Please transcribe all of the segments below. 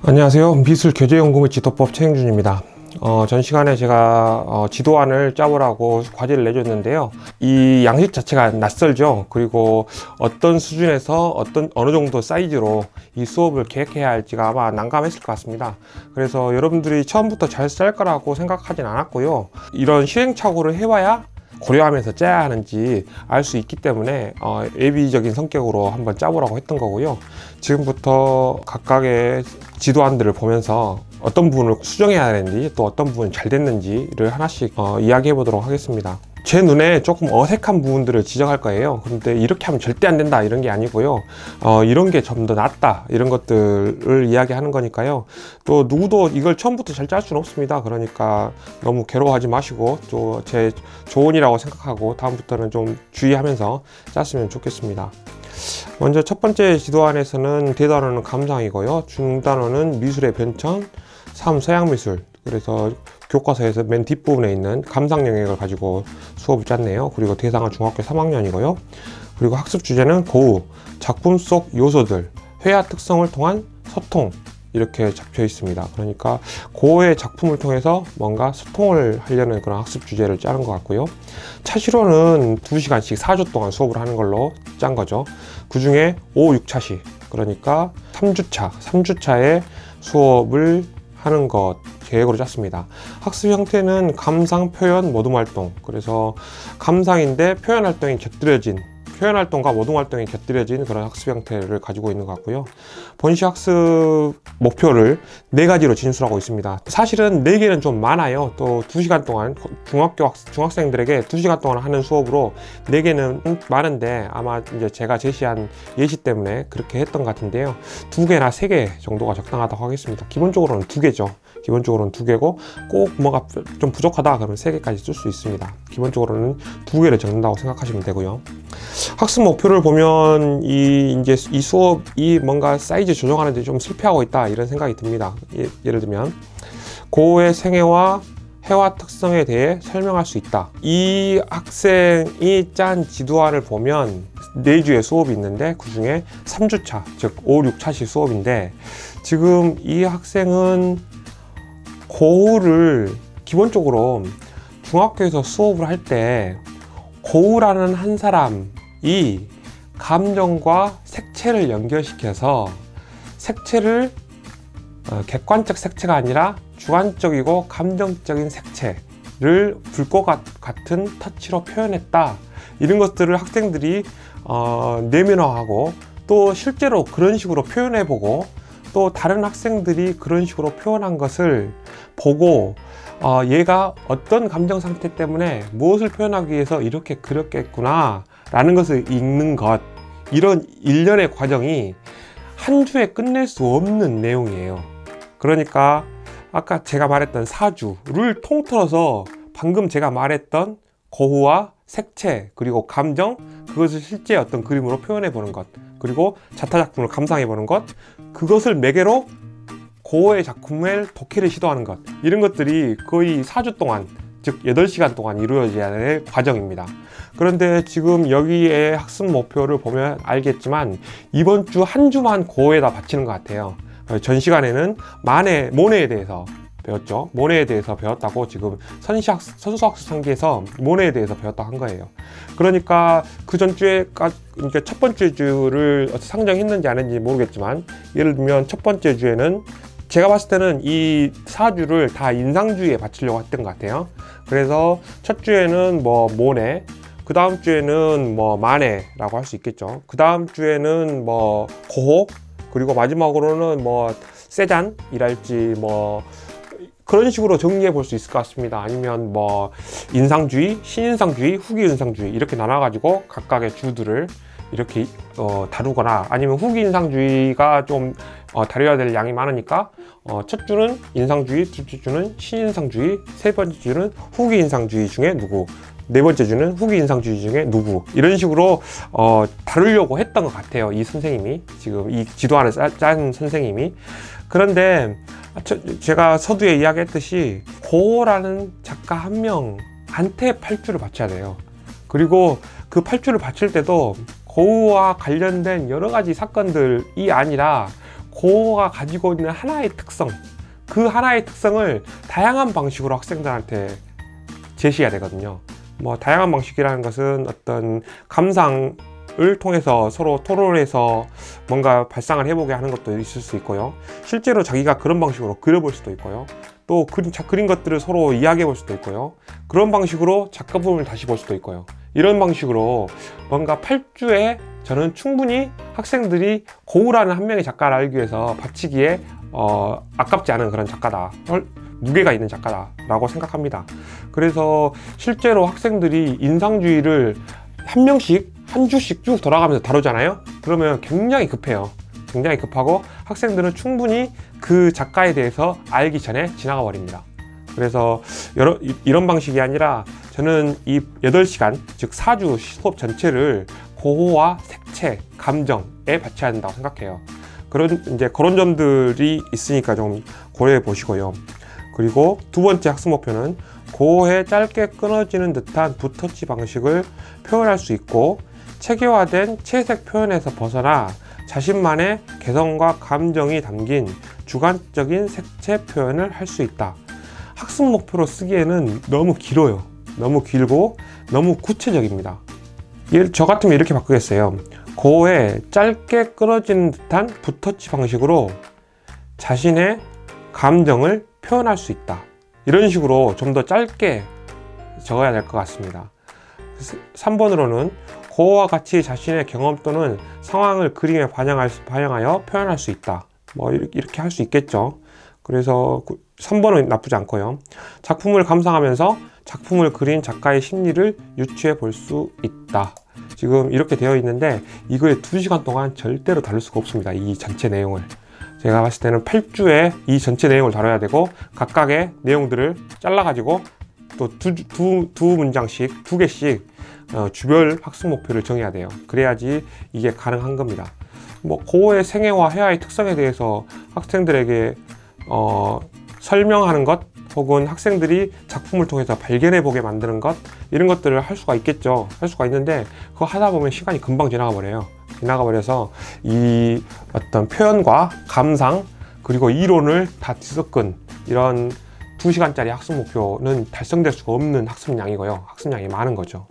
안녕하세요. 미술교재연구물 지도법 최행준입니다. 전 시간에 제가 지도안을 짜보라고 과제를 내줬는데요. 이 양식 자체가 낯설죠. 그리고 어떤 수준에서 어느 정도 사이즈로 이 수업을 계획해야 할지가 아마 난감했을 것 같습니다. 그래서 여러분들이 처음부터 잘 짤 거라고 생각하진 않았고요. 이런 시행착오를 해봐야 고려하면서 짜야 하는지 알 수 있기 때문에 예비적인 성격으로 한번 짜보라고 했던 거고요. 지금부터 각각의 지도안들을 보면서 어떤 부분을 수정해야 되는지 또 어떤 부분이 잘 됐는지를 하나씩 이야기해 보도록 하겠습니다. 제 눈에 조금 어색한 부분들을 지적할 거예요. 그런데 이렇게 하면 절대 안 된다 이런 게 아니고요. 이런 게 좀 더 낫다 이런 것들을 이야기하는 거니까요. 또 누구도 이걸 처음부터 잘 짤 수는 없습니다. 그러니까 너무 괴로워하지 마시고 또 제 조언이라고 생각하고 다음부터는 좀 주의하면서 짰으면 좋겠습니다. 먼저 첫 번째 지도안에서는 대단원은 감상이고요. 중단원은 미술의 변천, 3. 서양미술. 그래서 교과서에서 맨 뒷부분에 있는 감상 영역을 가지고 수업을 짰네요. 그리고 대상은 중학교 3학년이고요. 그리고 학습 주제는 고흐, 작품 속 요소들, 회화 특성을 통한 소통 이렇게 잡혀 있습니다. 그러니까 고흐의 작품을 통해서 뭔가 소통을 하려는 그런 학습 주제를 짜는 것 같고요. 차시로는 2시간씩 4주 동안 수업을 하는 걸로 짠 거죠. 그 중에 5, 6차시 그러니까 3주차에 수업을 하는 것 계획으로 짰습니다. 학습 형태는 감상, 표현, 모둠 활동. 그래서 감상인데 표현 활동이 곁들여진 표현 활동과 모둠 활동이 곁들여진 그런 학습 형태를 가지고 있는 것 같고요. 본시 학습 목표를 4가지로 진술하고 있습니다. 사실은 4개는 좀 많아요. 또 2시간 동안 중학생들에게 2시간 동안 하는 수업으로 4개는 많은데 아마 이제 제가 제시한 예시 때문에 그렇게 했던 것 같은데요. 2개나 3개 정도가 적당하다고 하겠습니다. 기본적으로는 2개죠. 기본적으로는 2개고 꼭 뭐가 좀 부족하다 그러면 3개까지 쓸 수 있습니다. 기본적으로는 2개를 적는다고 생각하시면 되고요. 학습 목표를 보면 이 수업이 뭔가 사이즈 조정하는데 좀 실패하고 있다 이런 생각이 듭니다. 예를 들면 고흐의 생애와 회화 특성에 대해 설명할 수 있다. 이 학생이 짠 지도안을 보면 4주의 수업이 있는데 그 중에 3주차 즉 5, 6차시 수업인데 지금 이 학생은 고흐를 기본적으로 중학교에서 수업을 할 때 고흐라는 한 사람이 감정과 색채를 연결시켜서 색채를 객관적 색채가 아니라 주관적이고 감정적인 색채를 불꽃 같은 터치로 표현했다. 이런 것들을 학생들이 내면화하고 또 실제로 그런 식으로 표현해보고 또 다른 학생들이 그런 식으로 표현한 것을 보고 얘가 어떤 감정 상태 때문에 무엇을 표현하기 위해서 이렇게 그렸겠구나 라는 것을 읽는 것, 이런 일련의 과정이 한 주에 끝낼 수 없는 내용이에요. 그러니까 아까 제가 말했던 4주를 통틀어서 방금 제가 말했던 고흐와 색채 그리고 감정, 그것을 실제 어떤 그림으로 표현해 보는 것, 그리고 자타 작품을 감상해 보는 것, 그것을 매개로 고흐의 작품을 독해를 시도하는 것, 이런 것들이 거의 4주 동안 즉 8시간 동안 이루어져야 될 과정입니다. 그런데 지금 여기에 학습 목표를 보면 알겠지만 이번 주 한 주만 고흐에다 바치는 것 같아요. 전 시간에는 모네에 대해서 배웠죠. 모네에 대해서 배웠다고 지금 선수학습 상기에서 모네에 대해서 배웠다고 한 거예요. 그러니까 그 전주에까지 그러니까 첫 번째 주를 상정했는지 안 했는지 모르겠지만 예를 들면 첫 번째 주에는 제가 봤을 때는 이 4주를 다 인상주의에 바치려고 했던 것 같아요. 그래서 첫 주에는 뭐 모네, 그 다음 주에는 뭐 마네라고 할 수 있겠죠. 그 다음 주에는 뭐 고흐, 그리고 마지막으로는 뭐 세잔이랄지 뭐 그런 식으로 정리해 볼 수 있을 것 같습니다. 아니면 뭐 인상주의, 신인상주의, 후기인상주의 이렇게 나눠 가지고 각각의 주들을 이렇게 다루거나, 아니면 후기인상주의가 좀 다뤄야 될 양이 많으니까 첫 주는 인상주의, 둘째 주는 신인상주의, 세 번째 주는 후기인상주의 중에 누구, 네 번째 주는 후기인상주의 중에 누구, 이런 식으로 다루려고 했던 것 같아요. 이 선생님이, 지금 이 지도안을 짠 선생님이. 그런데 제가 서두에 이야기했듯이 고흐라는 작가 한 명한테 8주를 바쳐야 돼요. 그리고 그 8주를 바칠 때도 고흐와 관련된 여러 가지 사건들이 아니라 고어가 가지고 있는 하나의 특성, 그 하나의 특성을 다양한 방식으로 학생들한테 제시해야 되거든요. 뭐 다양한 방식이라는 것은 어떤 감상을 통해서 서로 토론해서 뭔가 발상을 해보게 하는 것도 있을 수 있고요. 실제로 자기가 그런 방식으로 그려볼 수도 있고요. 또 그린 것들을 서로 이야기해 볼 수도 있고요. 그런 방식으로 작가품을 다시 볼 수도 있고요. 이런 방식으로 뭔가 8주에 저는 충분히 학생들이 고우라는 한 명의 작가를 알기 위해서 바치기에 아깝지 않은 그런 작가다, 무게가 있는 작가다 라고 생각합니다. 그래서 실제로 학생들이 인상주의를 한 명씩 한 주씩 쭉 돌아가면서 다루잖아요. 그러면 굉장히 급해요. 굉장히 급하고 학생들은 충분히 그 작가에 대해서 알기 전에 지나가 버립니다. 그래서 이런 방식이 아니라 저는 이 8시간, 즉 4주 수업 전체를 고호와 색채, 감정에 바쳐야 된다고 생각해요. 그런 점들이 있으니까 좀 고려해 보시고요. 그리고 두 번째 학습 목표는 고호에 짧게 끊어지는 듯한 붓터치 방식을 표현할 수 있고 체계화된 채색 표현에서 벗어나 자신만의 개성과 감정이 담긴 주관적인 색채 표현을 할 수 있다. 학습 목표로 쓰기에는 너무 길어요. 너무 길고 너무 구체적입니다. 저 같으면 이렇게 바꾸겠어요. 고호에 짧게 끊어지는 듯한 붓터치 방식으로 자신의 감정을 표현할 수 있다. 이런 식으로 좀 더 짧게 적어야 될 것 같습니다. 3번으로는 고호와 같이 자신의 경험 또는 상황을 그림에 반영하여 표현할 수 있다. 뭐 이렇게 할 수 있겠죠. 그래서 3번은 나쁘지 않고요. 작품을 감상하면서 작품을 그린 작가의 심리를 유추해 볼 수 있다. 지금 이렇게 되어 있는데 이거에 2시간 동안 절대로 다룰 수가 없습니다. 이 전체 내용을. 제가 봤을 때는 8주에 이 전체 내용을 다뤄야 되고 각각의 내용들을 잘라가지고 또 두 문장씩, 2개씩 주별 학습 목표를 정해야 돼요. 그래야지 이게 가능한 겁니다. 뭐 고호의 생애와 회화의 특성에 대해서 학생들에게 설명하는 것 혹은 학생들이 작품을 통해서 발견해 보게 만드는 것, 이런 것들을 할 수가 있겠죠. 할 수가 있는데 그거 하다 보면 시간이 금방 지나가 버려요. 지나가 버려서 이 어떤 표현과 감상 그리고 이론을 다 뒤섞은 이런 2시간짜리 학습 목표는 달성될 수가 없는 학습량이고요. 학습량이 많은 거죠.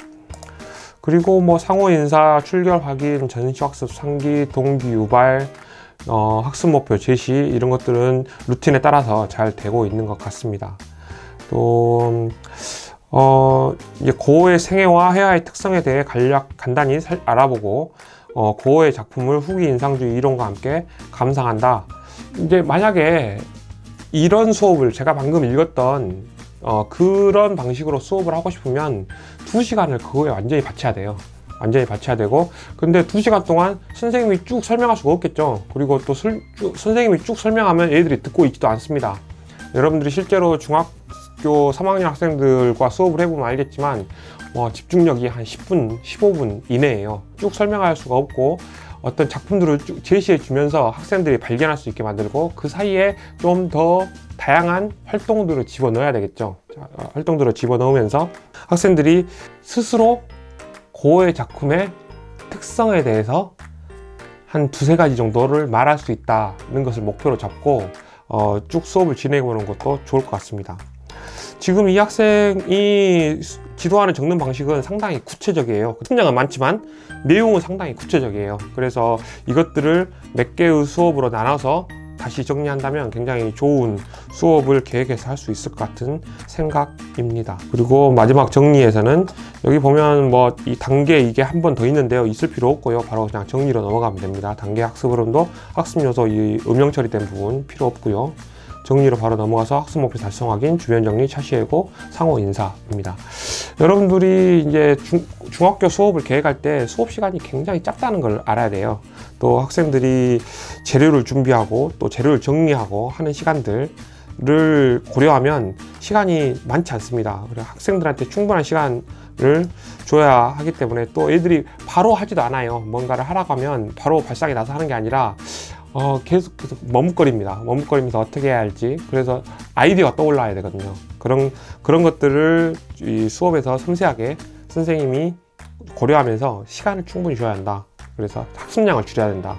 그리고 뭐 상호 인사, 출결 확인, 전시 학습 상기, 동기 유발, 학습 목표 제시, 이런 것들은 루틴에 따라서 잘 되고 있는 것 같습니다. 또 이제 고호의 생애와 회화의 특성에 대해 간단히 알아보고 고호의 작품을 후기 인상주의 이론과 함께 감상한다. 이제 만약에 이런 수업을 제가 방금 읽었던 그런 방식으로 수업을 하고 싶으면 2시간을 그거에 완전히 바쳐야 돼요. 완전히 바쳐야 되고, 근데 2시간 동안 선생님이 쭉 설명할 수가 없겠죠. 그리고 또 선생님이 쭉 설명하면 애들이 듣고 있지도 않습니다. 여러분들이 실제로 중학교 3학년 학생들과 수업을 해보면 알겠지만 집중력이 한 10분, 15분 이내예요. 쭉 설명할 수가 없고 어떤 작품들을 쭉 제시해 주면서 학생들이 발견할 수 있게 만들고 그 사이에 좀 더 다양한 활동들을 집어넣어야 되겠죠. 활동들을 집어넣으면서 학생들이 스스로 고호의 작품의 특성에 대해서 한 2-3가지 정도를 말할 수 있다는 것을 목표로 잡고 쭉 수업을 진행해 보는 것도 좋을 것 같습니다. 지금 이 학생이 지도안을 적는 방식은 상당히 구체적이에요. 분량은 많지만 내용은 상당히 구체적이에요. 그래서 이것들을 몇 개의 수업으로 나눠서 다시 정리한다면 굉장히 좋은 수업을 계획해서 할 수 있을 것 같은 생각입니다. 그리고 마지막 정리에서는 여기 보면 뭐 이 단계 이게 한 번 더 있는데요. 있을 필요 없고요. 바로 그냥 정리로 넘어가면 됩니다. 단계 학습 흐름도 학습 요소 이 음영 처리된 부분 필요 없고요. 정리로 바로 넘어가서 학습 목표 달성 확인, 주변 정리, 차시 예고, 상호 인사입니다. 여러분들이 이제 중학교 수업을 계획할 때 수업 시간이 굉장히 짧다는 걸 알아야 돼요. 또 학생들이 재료를 준비하고 또 재료를 정리하고 하는 시간들을 고려하면 시간이 많지 않습니다. 그래서 학생들한테 충분한 시간을 줘야 하기 때문에 또 애들이 바로 하지도 않아요. 뭔가를 하라고 하면 바로 발상이 나서 하는 게 아니라 계속 머뭇거립니다. 머뭇거리면서 어떻게 해야 할지. 그래서 아이디어가 떠올라야 되거든요. 그런 것들을 이 수업에서 섬세하게 선생님이 고려하면서 시간을 충분히 줘야 한다. 그래서 학습량을 줄여야 된다.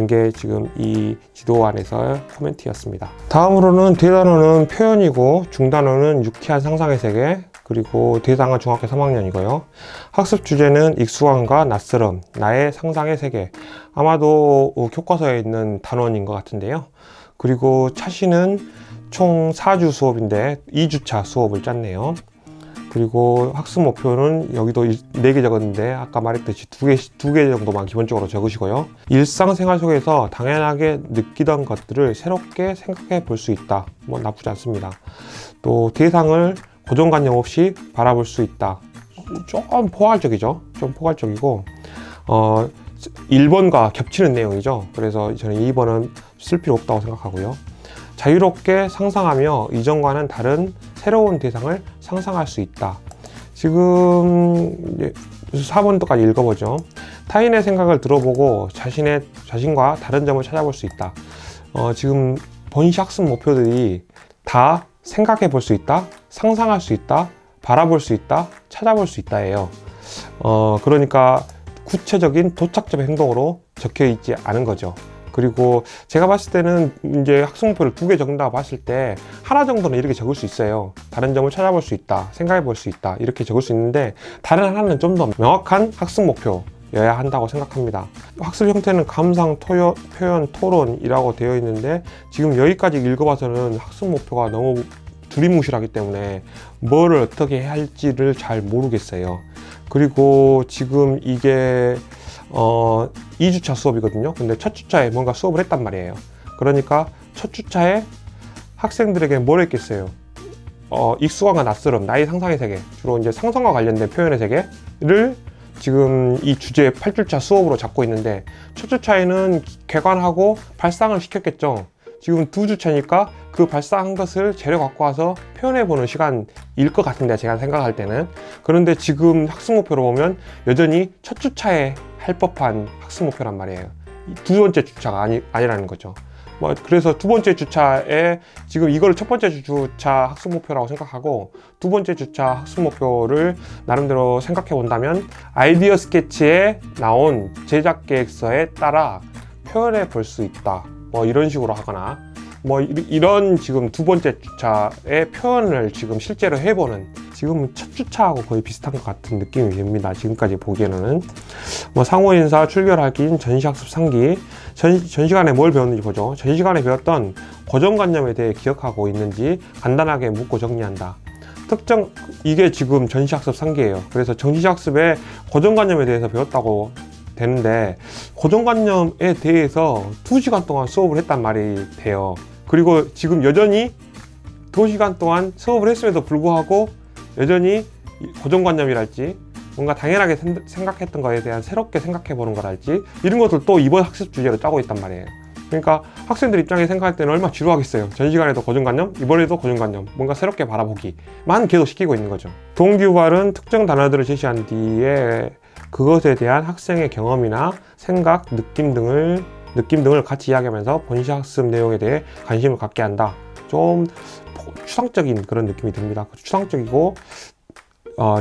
게 지금 이 지도안에서 코멘트였습니다. 다음으로는 대단어는 표현이고 중단어는 유쾌한 상상의 세계, 그리고 대상은 중학교 3학년이고요. 학습 주제는 익숙함과 낯설음, 나의 상상의 세계. 아마도 교과서에 있는 단원인 것 같은데요. 그리고 차시는 총 4주 수업인데 2주차 수업을 짰네요. 그리고 학습 목표는 여기도 4개 적었는데 아까 말했듯이 2개 정도만 기본적으로 적으시고요. 일상생활 속에서 당연하게 느끼던 것들을 새롭게 생각해 볼 수 있다. 뭐 나쁘지 않습니다. 또 대상을 고정관념 없이 바라볼 수 있다. 좀 포괄적이죠. 좀 포괄적이고 1번과 겹치는 내용이죠. 그래서 저는 2번은 쓸 필요 없다고 생각하고요. 자유롭게 상상하며 이전과는 다른 새로운 대상을 상상할 수 있다. 지금 4번까지 읽어보죠. 타인의 생각을 들어보고 자신과 다른 점을 찾아볼 수 있다. 지금 본시 학습 목표들이 다 생각해 볼 수 있다, 상상할 수 있다, 바라볼 수 있다, 찾아볼 수 있다예요. 그러니까 구체적인 도착점의 행동으로 적혀 있지 않은 거죠. 그리고 제가 봤을 때는 이제 학습 목표를 2개 적는다고 봤을 때 하나 정도는 이렇게 적을 수 있어요. 다른 점을 찾아볼 수 있다, 생각해 볼 수 있다, 이렇게 적을 수 있는데 다른 하나는 좀 더 명확한 학습 목표여야 한다고 생각합니다. 학습 형태는 감상, 표현, 토론이라고 되어 있는데 지금 여기까지 읽어봐서는 학습 목표가 너무 두리뭉실하기 때문에 뭐를 어떻게 해야 할지를 잘 모르겠어요. 그리고 지금 이게 2주차 수업이거든요. 근데 첫 주차에 뭔가 수업을 했단 말이에요. 그러니까 첫 주차에 학생들에게 뭘 했겠어요? 익숙함과 낯설음, 나의 상상의 세계, 주로 이제 상상과 관련된 표현의 세계를 지금 이 주제 8주차 수업으로 잡고 있는데 첫 주차에는 개관하고 발상을 시켰겠죠. 지금 2주차니까 그 발상한 것을 재료 갖고 와서 표현해보는 시간일 것 같은데, 제가 생각할 때는. 그런데 지금 학습 목표로 보면 여전히 첫 주차에 할 법한 학습 목표란 말이에요. 2번째 주차가 아니라는 거죠. 그래서 2번째 주차에 지금 이걸 첫 번째 주차 학습 목표라고 생각하고 2번째 주차 학습 목표를 나름대로 생각해 본다면 아이디어 스케치에 나온 제작 계획서에 따라 표현해 볼 수 있다. 이런 식으로 하거나 이런 지금 2번째 주차의 표현을 지금 실제로 해보는, 지금은 첫 주차하고 거의 비슷한 것 같은 느낌이 듭니다. 지금까지 보기에는. 상호인사, 출결하기, 전시학습 3기. 전 시간에 뭘 배웠는지 보죠. 전 시간에 배웠던 고정관념에 대해 기억하고 있는지 간단하게 묻고 정리한다. 이게 지금 전시학습 3기예요. 그래서 전시학습에 고정관념에 대해서 배웠다고 되는데 고정관념에 대해서 2시간 동안 수업을 했단 말이 돼요. 그리고 지금 여전히 2시간 동안 수업을 했음에도 불구하고 여전히 고정관념이랄지 뭔가 당연하게 생각했던 거에 대한 새롭게 생각해 보는 거랄지 이런 것들 또 이번 학습 주제로 짜고 있단 말이에요. 그러니까 학생들 입장에 생각할 때는 얼마나 지루하겠어요. 전 시간에도 고정관념, 이번에도 고정관념, 뭔가 새롭게 바라보기만 계속 시키고 있는 거죠. 동기유발은 특정 단어들을 제시한 뒤에 그것에 대한 학생의 경험이나 생각, 느낌 등을 같이 이야기하면서 본시 학습 내용에 대해 관심을 갖게 한다. 좀 추상적인 그런 느낌이 듭니다. 추상적이고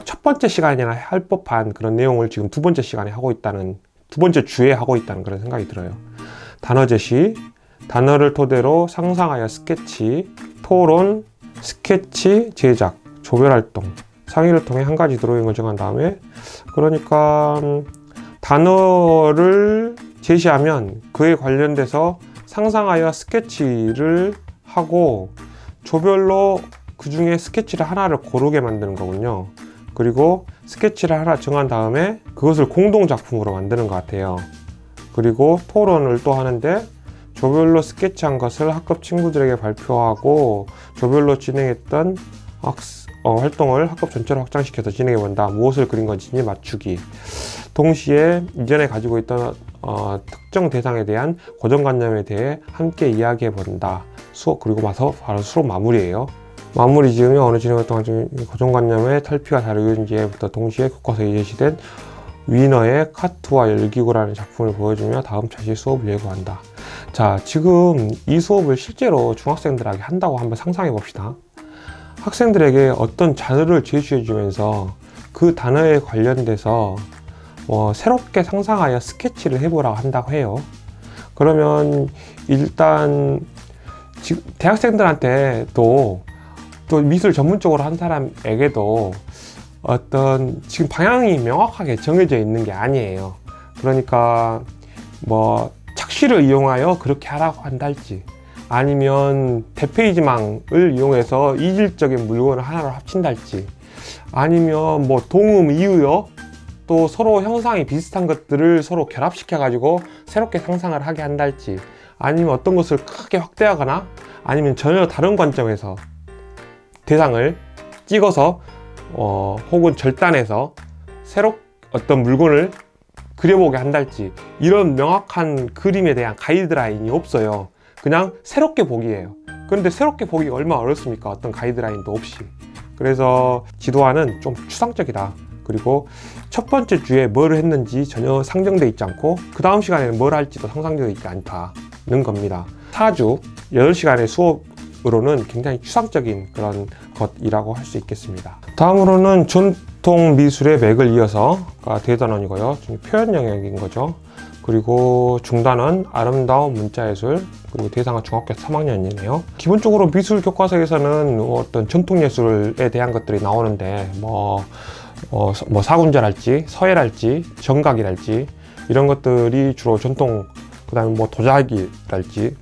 첫 번째 시간이나 할 법한 그런 내용을 지금 2번째 시간에 하고 있다는, 2번째 주에 하고 있다는 그런 생각이 들어요. 단어 제시, 단어를 토대로 상상하여 스케치, 토론, 스케치 제작, 조별활동, 상의를 통해 한 가지 드로잉을 정한 다음에, 그러니까 단어를 제시하면 그에 관련돼서 상상하여 스케치를 하고 조별로 그 중에 스케치를 하나를 고르게 만드는 거군요. 그리고 스케치를 하나 정한 다음에 그것을 공동 작품으로 만드는 것 같아요. 그리고 토론을 또 하는데 조별로 스케치한 것을 학급 친구들에게 발표하고 조별로 진행했던 활동을 학급 전체로 확장시켜서 진행해본다. 무엇을 그린 건지 맞추기. 동시에 이전에 가지고 있던 특정 대상에 대한 고정관념에 대해 함께 이야기해본다. 그리고 바로 수업 마무리예요. 마무리 지음이 어느 진행을 통한 고정관념의 탈피가 다루어진지부터 동시에 교과서에 제시된 위너의 카트와 열기구라는 작품을 보여주며 다음 차시 수업을 예고한다. 자, 지금 이 수업을 실제로 중학생들에게 한다고 한번 상상해 봅시다. 학생들에게 어떤 단어를 제시해 주면서 그 단어에 관련돼서 새롭게 상상하여 스케치를 해보라고 한다고 해요. 그러면 일단 지금 대학생들한테 또 미술 전문적으로 한 사람에게도 어떤 지금 방향이 명확하게 정해져 있는 게 아니에요. 그러니까 뭐 착시를 이용하여 그렇게 하라고 한달지, 아니면 대페이지망을 이용해서 이질적인 물건을 하나로 합친달지, 아니면 뭐 동음 이유요, 또 서로 형상이 비슷한 것들을 서로 결합시켜 가지고 새롭게 상상을 하게 한달지, 아니면 어떤 것을 크게 확대하거나 아니면 전혀 다른 관점에서 대상을 찍어서 혹은 절단해서 새로 어떤 물건을 그려보게 한달지, 이런 명확한 그림에 대한 가이드라인이 없어요. 그냥 새롭게 보기예요. 그런데 새롭게 보기가 얼마나 어렵습니까? 어떤 가이드라인도 없이. 그래서 지도안은 좀 추상적이다. 그리고 첫 번째 주에 뭘 했는지 전혀 상정되어 있지 않고 그 다음 시간에는 뭘 할지도 상상되어 있지 않다는 겁니다. 4주 8시간의 수업으로는 굉장히 추상적인 그런 것이라고 할 수 있겠습니다. 다음으로는 전통 미술의 맥을 이어서 대단원이고요. 표현 영역인 거죠. 그리고 중단은 아름다운 문자예술, 그리고 대상은 중학교 3학년이네요. 기본적으로 미술 교과서에서는 어떤 전통 예술에 대한 것들이 나오는데 뭐 사군절할지 서예랄지 정각이랄지 이런 것들이 주로 전통, 그 다음에 뭐 도자기랄지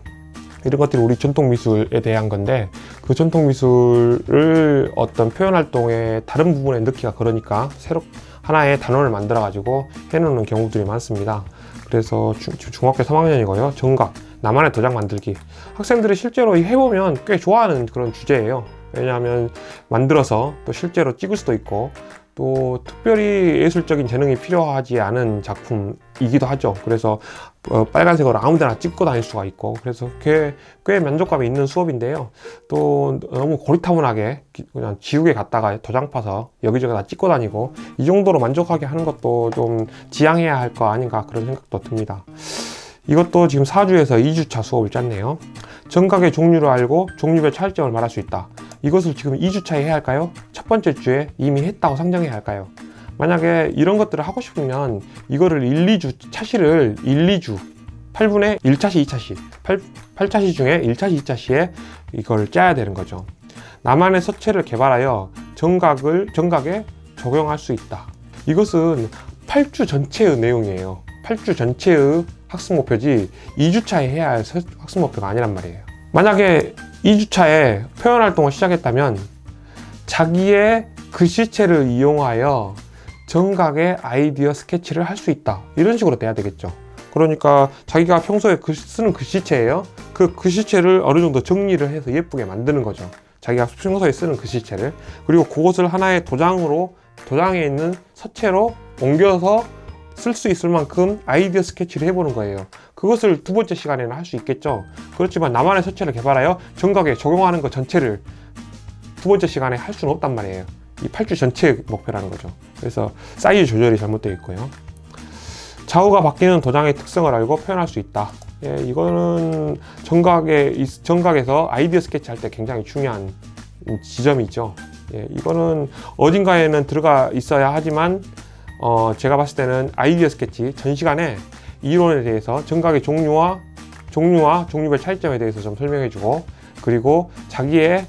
이런 것들이 우리 전통 미술에 대한 건데, 그 전통 미술을 어떤 표현 활동의 다른 부분에 넣기가 그러니까 새로 하나의 단원을 만들어 가지고 해놓는 경우들이 많습니다. 그래서 중학교 3학년이고요. 정각, 나만의 도장 만들기. 학생들이 실제로 해보면 꽤 좋아하는 그런 주제예요. 왜냐하면 만들어서 또 실제로 찍을 수도 있고, 또 특별히 예술적인 재능이 필요하지 않은 작품이기도 하죠. 그래서 빨간색으로 아무데나 찍고 다닐 수가 있고, 그래서 꽤 만족감이 있는 수업인데요. 또 너무 고리타분하게 그냥 지우개 갖다가 도장 파서 여기저기 다 찍고 다니고 이 정도로 만족하게 하는 것도 좀 지양해야 할 거 아닌가, 그런 생각도 듭니다. 이것도 지금 4주에서 2주차 수업을 짰네요. 정각의 종류를 알고 종류별 차이점을 말할 수 있다. 이것을 지금 2주차에 해야 할까요? 첫 번째 주에 이미 했다고 상정해야 할까요? 만약에 이런 것들을 하고 싶으면 이거를 1, 2주, 차시를 1, 2주 8분의 1차시, 2차시 8차시 중에 1차시, 2차시에 이걸 짜야 되는 거죠. 나만의 서체를 개발하여 정각에 적용할 수 있다. 이것은 8주 전체의 내용이에요. 8주 전체의 학습 목표지 2주차에 해야 할 학습 목표가 아니란 말이에요. 만약에 2주차에 표현 활동을 시작했다면 자기의 글씨체를 이용하여 정각의 아이디어 스케치를 할 수 있다, 이런 식으로 돼야 되겠죠. 그러니까 자기가 평소에 쓰는 글씨체예요. 그 글씨체를 어느 정도 정리를 해서 예쁘게 만드는 거죠. 자기가 평소에 쓰는 글씨체를. 그리고 그것을 하나의 도장에 있는 서체로 옮겨서 쓸 수 있을 만큼 아이디어 스케치를 해보는 거예요. 그것을 두 번째 시간에는 할 수 있겠죠. 그렇지만 나만의 서체를 개발하여 정각에 적용하는 것 전체를 두 번째 시간에 할 수는 없단 말이에요. 이 8주 전체의 목표라는 거죠. 그래서 사이즈 조절이 잘못되어 있고요. 좌우가 바뀌는 도장의 특성을 알고 표현할 수 있다. 예, 이거는 정각에서 아이디어 스케치 할 때 굉장히 중요한 지점이죠. 예, 이거는 어딘가에는 들어가 있어야 하지만 제가 봤을 때는 아이디어 스케치 전 시간에 이론에 대해서 정각의 종류와 종류별 차이점에 대해서 좀 설명해주고, 그리고 자기의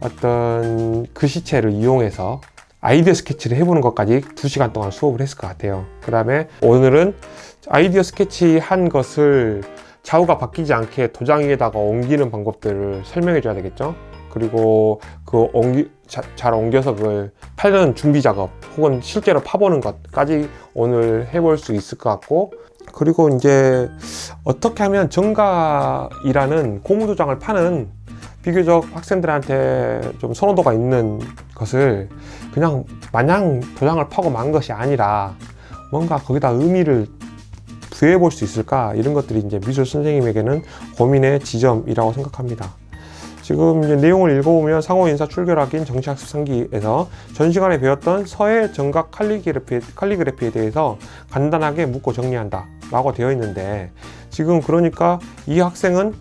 어떤 글씨체를 이용해서 아이디어 스케치를 해보는 것까지 2시간 동안 수업을 했을 것 같아요. 그 다음에 오늘은 아이디어 스케치 한 것을 좌우가 바뀌지 않게 도장 위에다가 옮기는 방법들을 설명해 줘야 되겠죠. 그리고 잘 옮겨서 그걸 파는 준비 작업 혹은 실제로 파보는 것까지 오늘 해볼 수 있을 것 같고, 그리고 이제 어떻게 하면 정각이라는 고무도장을 파는 비교적 학생들한테 좀 선호도가 있는 것을 그냥 마냥 도장을 파고 만 것이 아니라 뭔가 거기다 의미를 부여해 볼 수 있을까, 이런 것들이 이제 미술 선생님에게는 고민의 지점이라고 생각합니다. 지금 이제 내용을 읽어보면 상호인사 출결학인 정치학습 상기에서 전 시간에 배웠던 서예 정각 칼리그래피에 대해서 간단하게 묻고 정리한다 라고 되어 있는데, 지금 그러니까 이 학생은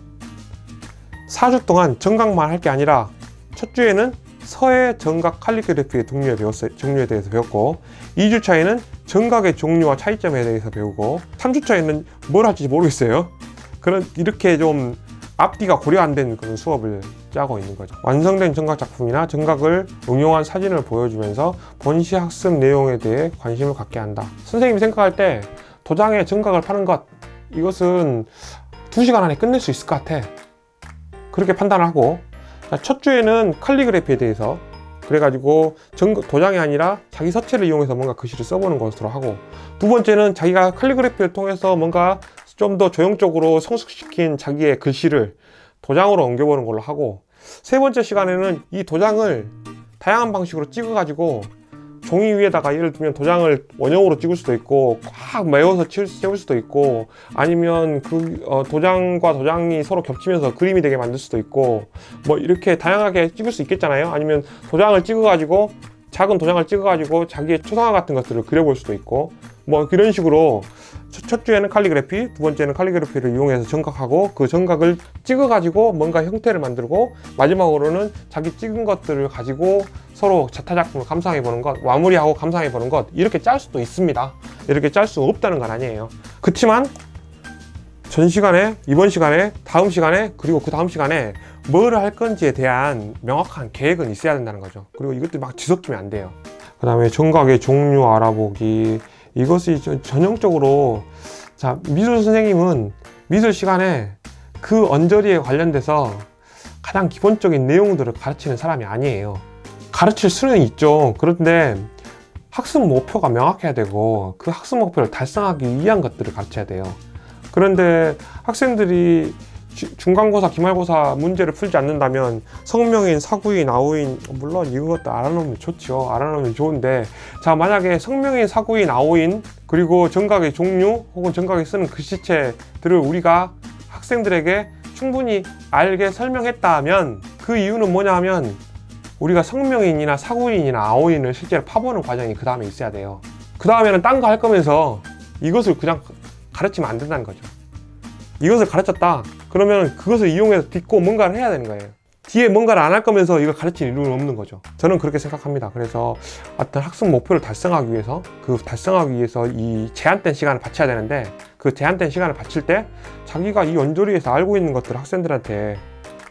4주 동안 정각만 할 게 아니라 첫 주에는 서예 정각 칼리그래피의 종류에 대해서 배웠고, 2주차에는 정각의 종류와 차이점에 대해서 배우고, 3주차에는 뭘 할지 모르겠어요. 이렇게 좀 앞뒤가 고려 안 된 그런 수업을 짜고 있는 거죠. 완성된 정각 작품이나 정각을 응용한 사진을 보여주면서 본시 학습 내용에 대해 관심을 갖게 한다. 선생님이 생각할 때 도장에 정각을 파는 것, 이것은 2시간 안에 끝낼 수 있을 것 같아. 그렇게 판단을 하고, 첫 주에는 칼리그래피에 대해서, 그래가지고 도장이 아니라 자기 서체를 이용해서 뭔가 글씨를 써보는 것으로 하고, 두 번째는 자기가 칼리그래피를 통해서 뭔가 좀 더 조형적으로 성숙시킨 자기의 글씨를 도장으로 옮겨보는 걸로 하고, 세 번째 시간에는 이 도장을 다양한 방식으로 찍어가지고 종이 위에다가 예를 들면 도장을 원형으로 찍을 수도 있고 꽉 메워서 채울 수도 있고, 아니면 도장과 도장이 서로 겹치면서 그림이 되게 만들 수도 있고, 뭐 이렇게 다양하게 찍을 수 있겠잖아요. 아니면 도장을 찍어가지고 작은 도장을 찍어가지고 자기의 초상화 같은 것들을 그려볼 수도 있고, 뭐 그런 식으로 첫 주에는 칼리그래피, 두 번째는 칼리그래피를 이용해서 정각하고, 그 정각을 찍어가지고 뭔가 형태를 만들고, 마지막으로는 자기 찍은 것들을 가지고 서로 자타작품을 감상해보는 것, 마무리하고 감상해보는 것, 이렇게 짤 수도 있습니다. 이렇게 짤 수 없다는 건 아니에요. 그렇지만 전 시간에, 이번 시간에, 다음 시간에, 그리고 그 다음 시간에 뭘 할 건지에 대한 명확한 계획은 있어야 된다는 거죠. 그리고 이것도 막 뒤섞이면 안 돼요. 그 다음에 정각의 종류 알아보기, 이것이 전형적으로, 자, 미술 선생님은 미술 시간에 그 언저리에 관련돼서 가장 기본적인 내용들을 가르치는 사람이 아니에요. 가르칠 수는 있죠. 그런데 학습 목표가 명확해야 되고, 그 학습 목표를 달성하기 위한 것들을 가르쳐야 돼요. 그런데 학생들이 중간고사, 기말고사 문제를 풀지 않는다면 성명인, 사구인, 아오인, 물론 이것도 알아놓으면 좋죠. 알아놓으면 좋은데, 자, 만약에 성명인, 사구인, 아오인, 그리고 정각의 종류 혹은 정각에 쓰는 글씨체들을 우리가 학생들에게 충분히 알게 설명했다면, 그 이유는 뭐냐 하면 우리가 성명인이나 사구인이나 아오인을 실제로 파보는 과정이 그 다음에 있어야 돼요. 그 다음에는 딴 거 할 거면서 이것을 그냥 가르치면 안 된다는 거죠. 이것을 가르쳤다 그러면 그것을 이용해서 딛고 뭔가를 해야 되는 거예요. 뒤에 뭔가를 안 할 거면서 이걸 가르칠 이유는 없는 거죠. 저는 그렇게 생각합니다. 그래서 어떤 학습 목표를 달성하기 위해서, 이 제한된 시간을 바쳐야 되는데, 그 제한된 시간을 바칠 때 자기가 이 언저리에서 알고 있는 것들을 학생들한테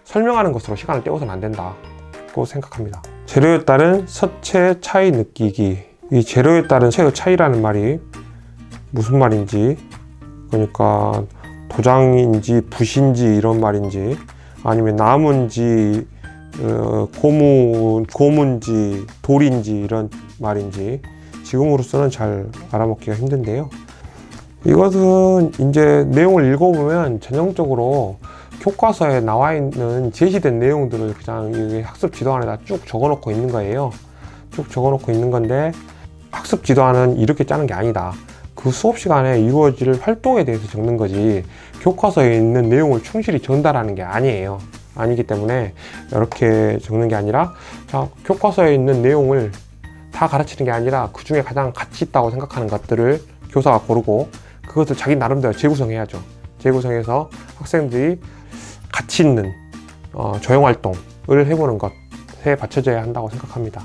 설명하는 것으로 시간을 때워서는 안 된다고 생각합니다. 재료에 따른 서체 차이 느끼기. 이 재료에 따른 서체 차이라는 말이 무슨 말인지, 그러니까 도장인지 붓인지 이런 말인지, 아니면 나무인지 고무인지 돌인지 이런 말인지 지금으로서는 잘 알아먹기가 힘든데요. 이것은 이제 내용을 읽어보면 전형적으로 교과서에 나와 있는 제시된 내용들을 그냥 학습 지도안에다 쭉 적어놓고 있는 거예요. 쭉 적어놓고 있는 건데, 학습 지도안은 이렇게 짜는 게 아니다. 그 수업 시간에 이루어질 활동에 대해서 적는 거지 교과서에 있는 내용을 충실히 전달하는 게 아니에요. 아니기 때문에 이렇게 적는 게 아니라, 자, 교과서에 있는 내용을 다 가르치는 게 아니라 그 중에 가장 가치 있다고 생각하는 것들을 교사가 고르고 그것을 자기 나름대로 재구성해야죠. 재구성해서 학생들이 가치 있는 조형 활동을 해보는 것에 받쳐져야 한다고 생각합니다.